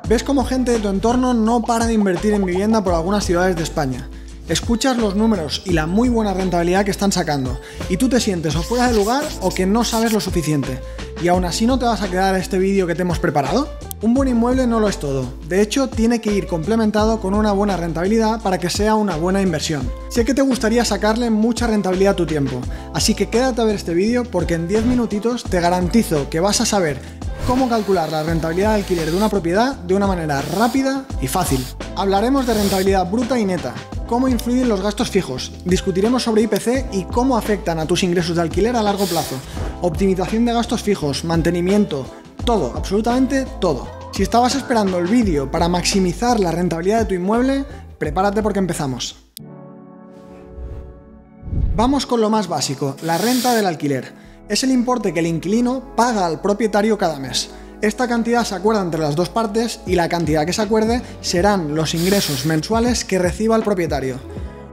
Ves cómo gente de tu entorno no para de invertir en vivienda por algunas ciudades de España. Escuchas los números y la muy buena rentabilidad que están sacando, y tú te sientes o fuera de lugar o que no sabes lo suficiente. ¿Y aún así no te vas a quedar a este vídeo que te hemos preparado? Un buen inmueble no lo es todo. De hecho, tiene que ir complementado con una buena rentabilidad para que sea una buena inversión. Sé que te gustaría sacarle mucha rentabilidad a tu tiempo, así que quédate a ver este vídeo porque en 10 minutitos te garantizo que vas a saber cómo calcular la rentabilidad de alquiler de una propiedad de una manera rápida y fácil. Hablaremos de rentabilidad bruta y neta, cómo influyen los gastos fijos, discutiremos sobre IPC y cómo afectan a tus ingresos de alquiler a largo plazo, optimización de gastos fijos, mantenimiento, todo, absolutamente todo. Si estabas esperando el vídeo para maximizar la rentabilidad de tu inmueble, prepárate porque empezamos. Vamos con lo más básico, la renta del alquiler. Es el importe que el inquilino paga al propietario cada mes. Esta cantidad se acuerda entre las dos partes y la cantidad que se acuerde serán los ingresos mensuales que reciba el propietario.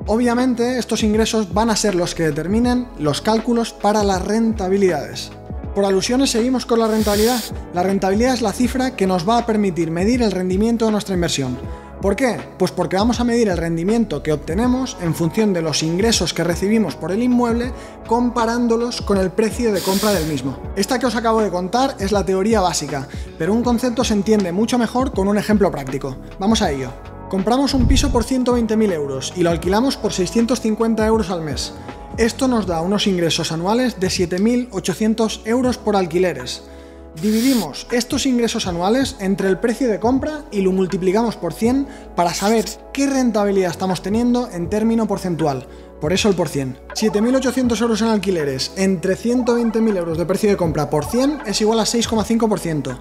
Obviamente, estos ingresos van a ser los que determinen los cálculos para las rentabilidades. Por alusiones seguimos con la rentabilidad. La rentabilidad es la cifra que nos va a permitir medir el rendimiento de nuestra inversión. ¿Por qué? Pues porque vamos a medir el rendimiento que obtenemos en función de los ingresos que recibimos por el inmueble, comparándolos con el precio de compra del mismo. Esta que os acabo de contar es la teoría básica, pero un concepto se entiende mucho mejor con un ejemplo práctico. Vamos a ello. Compramos un piso por 120.000 euros y lo alquilamos por 650 euros al mes. Esto nos da unos ingresos anuales de 7.800 euros por alquileres. Dividimos estos ingresos anuales entre el precio de compra y lo multiplicamos por 100 para saber qué rentabilidad estamos teniendo en término porcentual. Por eso el por 100. 7.800 euros en alquileres entre 120.000 euros de precio de compra por 100 es igual a 6,5%.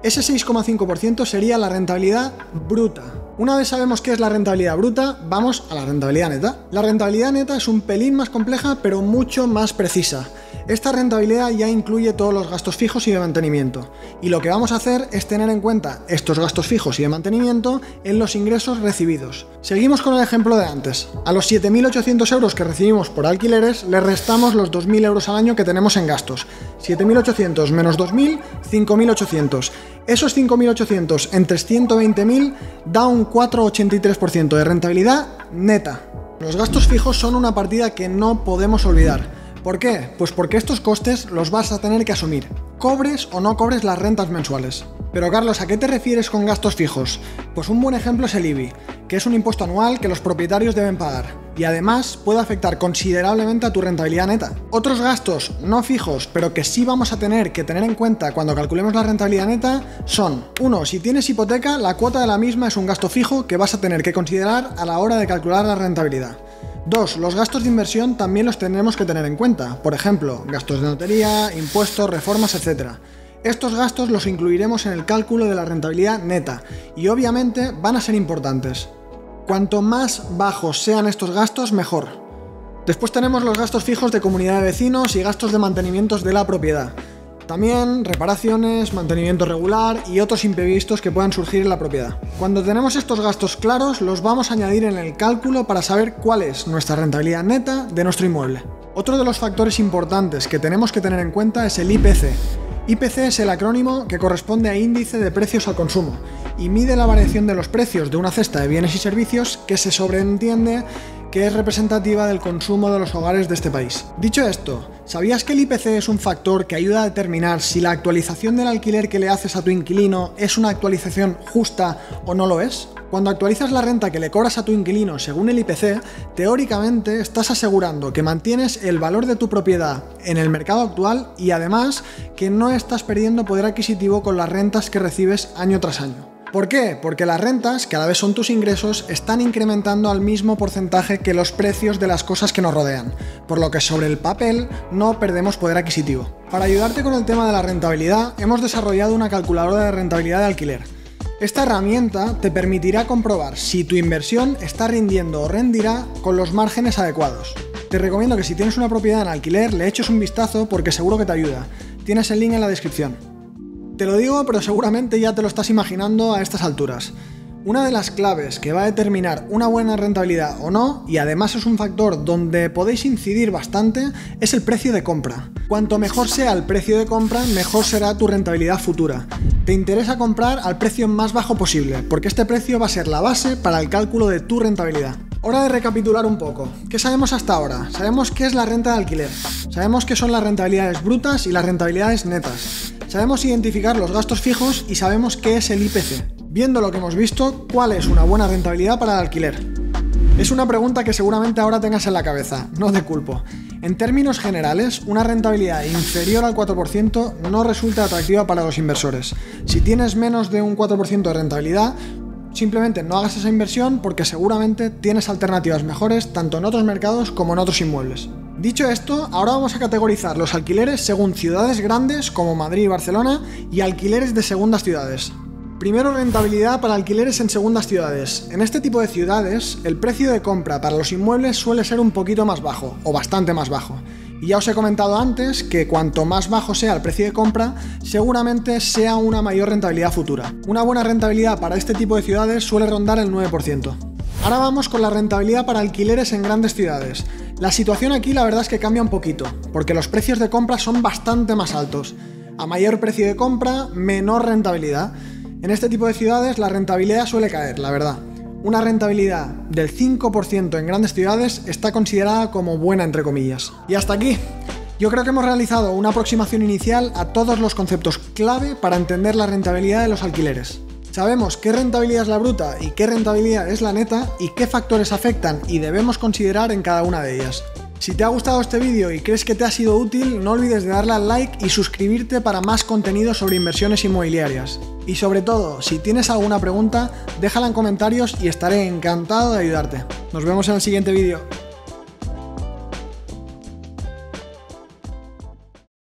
Ese 6,5% sería la rentabilidad bruta. Una vez sabemos qué es la rentabilidad bruta, vamos a la rentabilidad neta. La rentabilidad neta es un pelín más compleja, pero mucho más precisa. Esta rentabilidad ya incluye todos los gastos fijos y de mantenimiento. Y lo que vamos a hacer es tener en cuenta estos gastos fijos y de mantenimiento en los ingresos recibidos. Seguimos con el ejemplo de antes. A los 7.800 euros que recibimos por alquileres, le restamos los 2.000 euros al año que tenemos en gastos. 7.800 menos 2.000, 5.800. Esos 5.800 entre 120.000 da un 4,83% de rentabilidad neta. Los gastos fijos son una partida que no podemos olvidar. ¿Por qué? Pues porque estos costes los vas a tener que asumir, cobres o no cobres las rentas mensuales. Pero Carlos, ¿a qué te refieres con gastos fijos? Pues un buen ejemplo es el IBI, que es un impuesto anual que los propietarios deben pagar, y además puede afectar considerablemente a tu rentabilidad neta. Otros gastos no fijos, pero que sí vamos a tener que tener en cuenta cuando calculemos la rentabilidad neta, son: 1. Si tienes hipoteca, la cuota de la misma es un gasto fijo que vas a tener que considerar a la hora de calcular la rentabilidad. 2. Los gastos de inversión también los tendremos que tener en cuenta, por ejemplo, gastos de notaría, impuestos, reformas, etc. Estos gastos los incluiremos en el cálculo de la rentabilidad neta y obviamente van a ser importantes. Cuanto más bajos sean estos gastos, mejor. Después tenemos los gastos fijos de comunidad de vecinos y gastos de mantenimientos de la propiedad. También reparaciones, mantenimiento regular y otros imprevistos que puedan surgir en la propiedad. Cuando tenemos estos gastos claros, los vamos a añadir en el cálculo para saber cuál es nuestra rentabilidad neta de nuestro inmueble. Otro de los factores importantes que tenemos que tener en cuenta es el IPC. IPC es el acrónimo que corresponde a Índice de Precios al Consumo y mide la variación de los precios de una cesta de bienes y servicios que se sobreentiende que es representativa del consumo de los hogares de este país. Dicho esto, ¿sabías que el IPC es un factor que ayuda a determinar si la actualización del alquiler que le haces a tu inquilino es una actualización justa o no lo es? Cuando actualizas la renta que le cobras a tu inquilino según el IPC, teóricamente estás asegurando que mantienes el valor de tu propiedad en el mercado actual y además que no estás perdiendo poder adquisitivo con las rentas que recibes año tras año. ¿Por qué? Porque las rentas, que a la vez son tus ingresos, están incrementando al mismo porcentaje que los precios de las cosas que nos rodean, por lo que sobre el papel no perdemos poder adquisitivo. Para ayudarte con el tema de la rentabilidad, hemos desarrollado una calculadora de rentabilidad de alquiler. Esta herramienta te permitirá comprobar si tu inversión está rindiendo o rendirá con los márgenes adecuados. Te recomiendo que si tienes una propiedad en alquiler le eches un vistazo porque seguro que te ayuda. Tienes el link en la descripción. Te lo digo, pero seguramente ya te lo estás imaginando a estas alturas. Una de las claves que va a determinar una buena rentabilidad o no, y además es un factor donde podéis incidir bastante, es el precio de compra. Cuanto mejor sea el precio de compra, mejor será tu rentabilidad futura. Te interesa comprar al precio más bajo posible, porque este precio va a ser la base para el cálculo de tu rentabilidad. Hora de recapitular un poco. ¿Qué sabemos hasta ahora? Sabemos qué es la renta de alquiler. Sabemos qué son las rentabilidades brutas y las rentabilidades netas. Sabemos identificar los gastos fijos y sabemos qué es el IPC. Viendo lo que hemos visto, ¿cuál es una buena rentabilidad para el alquiler? Es una pregunta que seguramente ahora tengas en la cabeza, no te culpo. En términos generales, una rentabilidad inferior al 4% no resulta atractiva para los inversores. Si tienes menos de un 4% de rentabilidad, simplemente no hagas esa inversión porque seguramente tienes alternativas mejores tanto en otros mercados como en otros inmuebles. Dicho esto, ahora vamos a categorizar los alquileres según ciudades grandes como Madrid y Barcelona y alquileres de segundas ciudades. Primero, rentabilidad para alquileres en segundas ciudades. En este tipo de ciudades, el precio de compra para los inmuebles suele ser un poquito más bajo, o bastante más bajo. Y ya os he comentado antes que cuanto más bajo sea el precio de compra, seguramente sea una mayor rentabilidad futura. Una buena rentabilidad para este tipo de ciudades suele rondar el 9%. Ahora vamos con la rentabilidad para alquileres en grandes ciudades. La situación aquí la verdad es que cambia un poquito, porque los precios de compra son bastante más altos. A mayor precio de compra, menor rentabilidad. En este tipo de ciudades la rentabilidad suele caer, la verdad. Una rentabilidad del 5% en grandes ciudades está considerada como buena, entre comillas. Y hasta aquí. Yo creo que hemos realizado una aproximación inicial a todos los conceptos clave para entender la rentabilidad de los alquileres. Sabemos qué rentabilidad es la bruta y qué rentabilidad es la neta y qué factores afectan y debemos considerar en cada una de ellas. Si te ha gustado este vídeo y crees que te ha sido útil, no olvides de darle al like y suscribirte para más contenido sobre inversiones inmobiliarias. Y sobre todo, si tienes alguna pregunta, déjala en comentarios y estaré encantado de ayudarte. Nos vemos en el siguiente vídeo.